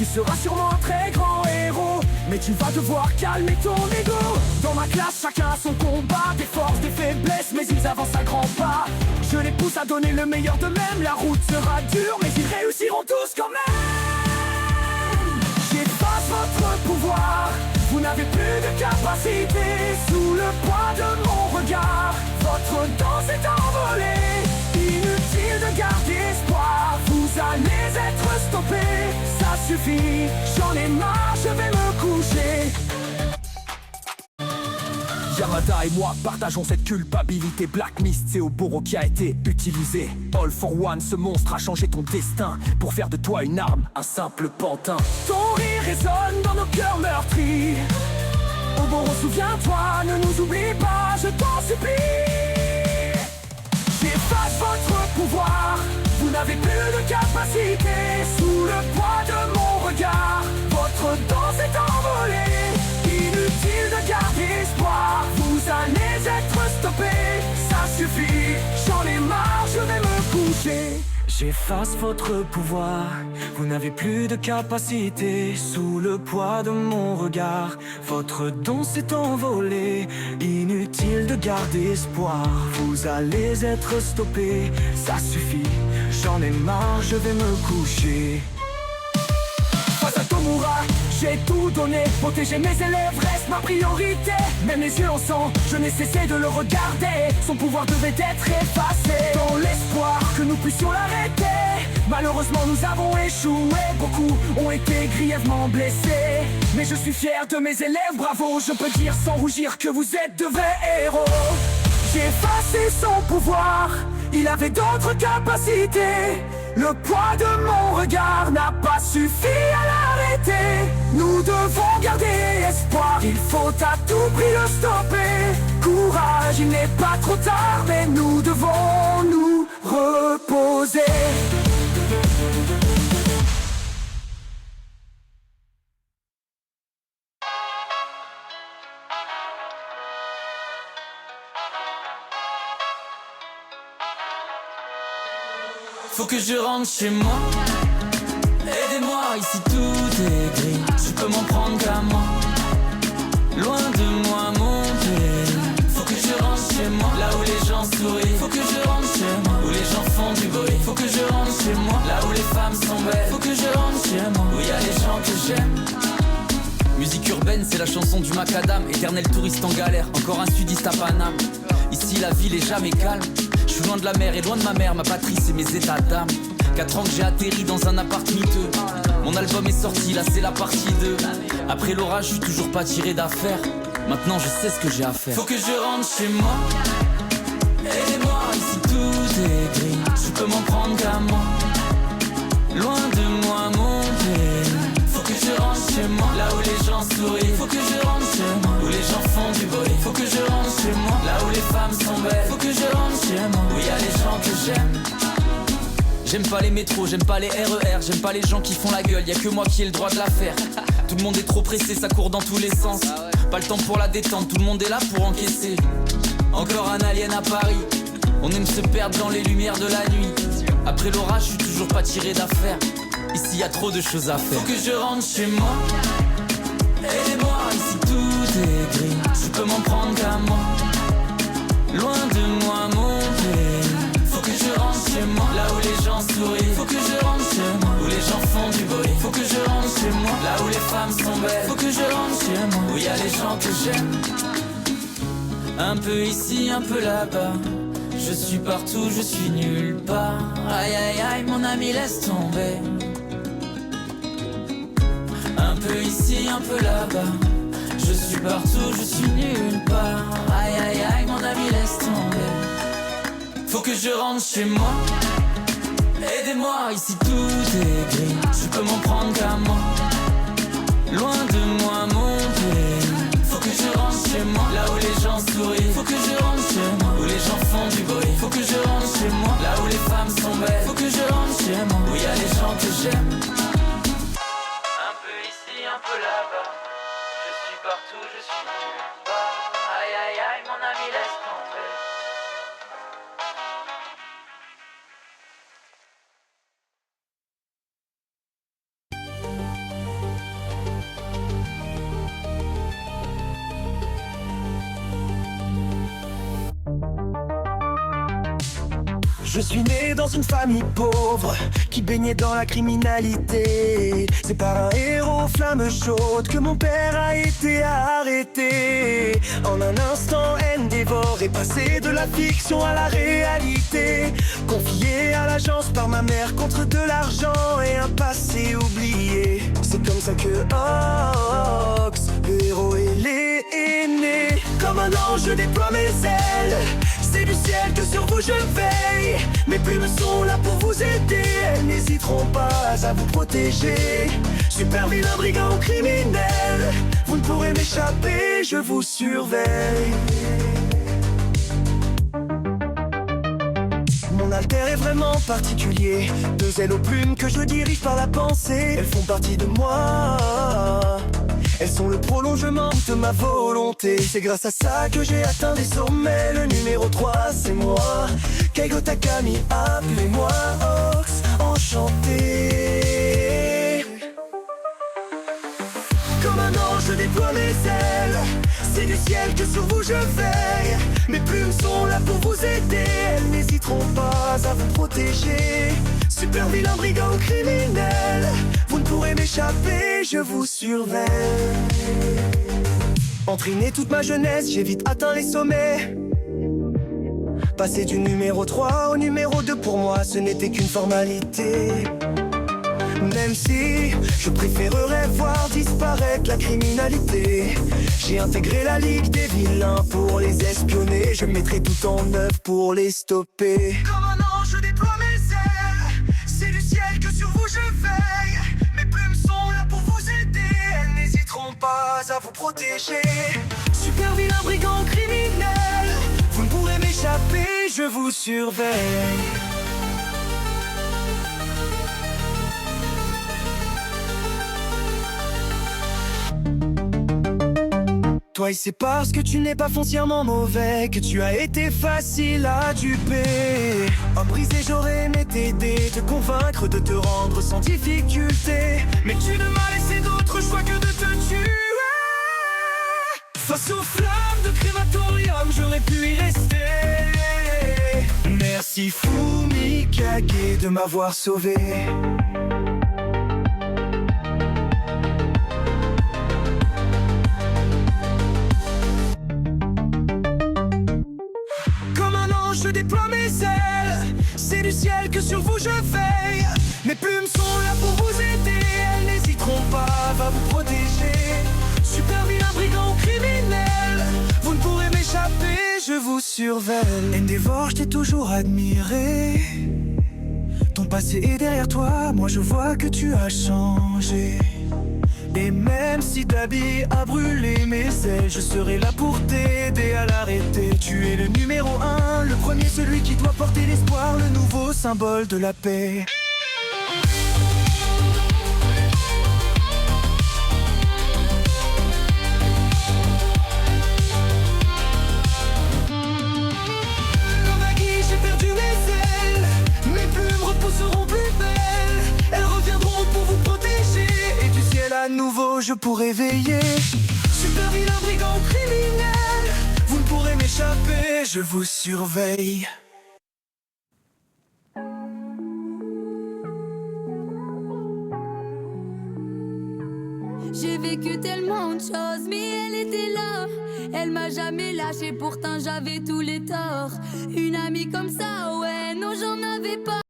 Tu seras sûrement un très grand héros, mais tu vas devoir calmer ton ego. Dans ma classe, chacun a son combat, des forces, des faiblesses, mais ils avancent à grands pas. Je les pousse à donner le meilleur d'eux-mêmes. La route sera dure, mais ils réussiront tous quand même. J'efface votre pouvoir, vous n'avez plus de capacité. Sous le poids de mon regard, votre danse est envolée. Inutile de garder espoir, vous allez être stoppés. Ça suffit, j'en ai marre, je vais me coucher. Yamada et moi partageons cette culpabilité. Black Mist, c'est Oboro qui a été utilisé. All for One, ce monstre a changé ton destin pour faire de toi une arme, un simple pantin. Ton rire résonne dans nos cœurs meurtris. Oboro, souviens-toi, ne nous oublie pas, je t'en supplie. J'efface votre pouvoir, vous n'avez plus de capacité. Sous le poids de mon regard, votre danse est envolée. Inutile de garder espoir, vous allez être stoppés. Ça suffit, j'en ai marre, je vais me coucher. J'efface votre pouvoir, vous n'avez plus de capacité. Sous le poids de mon regard, votre danse est envolée. Inutile de garder espoir, vous allez être stoppés. Ça suffit, j'en ai marre, je vais me coucher. Face à Tomura, j'ai tout donné. Protéger mes élèves reste ma priorité. Même les yeux en sang, je n'ai cessé de le regarder. Son pouvoir devait être effacé, dans l'espoir que nous puissions l'arrêter. Malheureusement nous avons échoué. Beaucoup ont été grièvement blessés. Mais je suis fier de mes élèves, bravo. Je peux dire sans rougir que vous êtes de vrais héros. J'ai effacé son pouvoir, il avait d'autres capacités. Le poids de mon regard n'a pas suffi à l'arrêter. Nous devons garder espoir, il faut à tout prix le stopper. Courage, il n'est pas trop tard, mais nous devons nous reposer. Faut que je rentre chez moi. Aidez-moi, ici tout est gris. Je peux m'en prendre qu'à moi. Loin de moi mon pays. Faut que je rentre chez moi, là où les gens sourient. Faut que je rentre chez moi, où les gens font du bruit. Faut que je rentre chez moi, là où les femmes sont belles. Faut que je rentre chez moi, où y a les gens que j'aime. Musique urbaine, c'est la chanson du macadam. Éternel touriste en galère, encore un sudiste à Paname. Ici la ville est jamais calme. Je suis loin de la mer et loin de ma mère, ma patrie c'est mes états d'âme. 4 ans que j'ai atterri dans un appart miteux. Mon album est sorti, là c'est la partie 2. Après l'orage, je suis toujours pas tiré d'affaire. Maintenant je sais ce que j'ai à faire. Faut que je rentre chez moi. Aidez-moi, ici tout est gris. Je peux m'en prendre qu'à moi. Loin de moi mon pays. Faut que je rentre chez moi, là où les gens sourient. Faut que je rentre chez moi, où les gens font du bruit. Faut que je rentre chez moi, là où les femmes sont belles. Faut que je rentre chez moi, où y a les gens que j'aime. J'aime pas les métros, j'aime pas les RER, j'aime pas les gens qui font la gueule, y'a que moi qui ai le droit de la faire. Tout le monde est trop pressé, ça court dans tous les sens. Pas le temps pour la détente, tout le monde est là pour encaisser. Encore un alien à Paris, on aime se perdre dans les lumières de la nuit. Après l'orage, je suis toujours pas tiré d'affaire. Ici y a trop de choses à faire. Faut que je rentre chez moi. Aidez-moi, ici tout est gris. Je peux m'en prendre qu'à moi. Loin de moi mon pays. Faut que je rentre chez moi, là où les gens sourient. Faut que je rentre chez moi, où les gens font du bruit. Faut que je rentre chez moi, là où les femmes sont belles. Faut que je rentre chez moi, où y a les gens que j'aime. Un peu ici, un peu là-bas. Je suis partout, je suis nulle part. Aïe aïe aïe, mon ami laisse tomber. Un peu ici, un peu là-bas. Je suis partout, je suis nulle part. Aïe aïe aïe, mon ami laisse tomber. Faut que je rentre chez moi. Aidez-moi, ici tout est gris. Je peux m'en prendre qu'à moi. Loin de moi mon pays. Faut que je rentre chez moi, là où les gens sourient. Faut que je rentre chez moi, où les gens font du bruit. Faut que je rentre chez moi, là où les femmes sont belles. Faut que je rentre chez moi, où y a les gens que j'aime. Un peu ici, un peu là-bas. Je suis partout, je suis nulle part. Aïe aïe aïe, mon ami laisse tomber. Je suis né dans une famille pauvre qui baignait dans la criminalité. C'est par un héros aux flammes chaudes que mon père a été arrêté. En un instant, haine dévore est passé de la fiction à la réalité. Confié à l'agence par ma mère contre de l'argent et un passé oublié. C'est comme ça que Ox, le héros ailé, est né. Comme un ange, je déploie mes ailes. C'est du ciel que sur vous je veille. Mes plumes sont là pour vous aider. Elles n'hésiteront pas à vous protéger. Super vilain, brigand ou criminel, vous ne pourrez m'échapper, je vous surveille. Mon alter est vraiment particulier. Deux ailes aux plumes que je dirige par la pensée. Elles font partie de moi. Elles sont le prolongement de ma volonté. C'est grâce à ça que j'ai atteint des sommets. Le numéro 3 c'est moi. Keigo Takami, appelez-moi Ox, enchanté. Comme un ange je déploie mes ailes. C'est du ciel que sur vous je veille. Mes plumes sont là pour vous aider. Elles n'hésiteront pas à vous protéger. Super vilain, brigand ou criminel, vous ne pourrez m'échapper, je vous surveille. Entraîné toute ma jeunesse, j'ai vite atteint les sommets. Passer du numéro 3 au numéro 2 pour moi, ce n'était qu'une formalité. Même si je préférerais voir disparaître la criminalité, j'ai intégré la ligue des vilains pour les espionner. Je mettrai tout en œuvre pour les stopper. Comme un ange, je déploie mes ailes. C'est du ciel que sur vous je veille. Mes plumes sont là pour vous aider. Elles n'hésiteront pas à vous protéger. Super vilain, brigand, criminel, vous ne pourrez m'échapper, je vous surveille. Toi, c'est parce que tu n'es pas foncièrement mauvais que tu as été facile à duper. Homme brisé, j'aurais aimé t'aider, te convaincre de te rendre sans difficulté. Mais tu ne m'as laissé d'autre choix que de te tuer. Face aux flammes de crématorium, j'aurais pu y rester. Merci Fumikage de m'avoir sauvé. Je déploie mes ailes, c'est du ciel que sur vous je veille. Mes plumes sont là pour vous aider, elles n'hésiteront pas à vous protéger. Super vilain, brigand ou criminel, vous ne pourrez m'échapper, je vous surveille. Endeavor, je t'ai toujours admiré. Ton passé est derrière toi, moi je vois que tu as changé. Et même si Dabi a brûlé mes ailes, je serai là pour t'aider à l'arrêter. Tu es le numéro 1, le premier, celui qui doit porter l'espoir, le nouveau symbole de la paix. Comme Agui, j'ai perdu mes ailes. Mes plumes repousseront plus belles. Elles reviendront pour vous protéger. Et du ciel à nouveau je pourrai veiller. Super vilain, brigand, criminel, vous ne pourrez m'échapper, je vous surveille. J'ai vécu tellement de choses, mais elle était là. Elle m'a jamais lâché, pourtant j'avais tous les torts. Une amie comme ça, ouais, non j'en avais pas.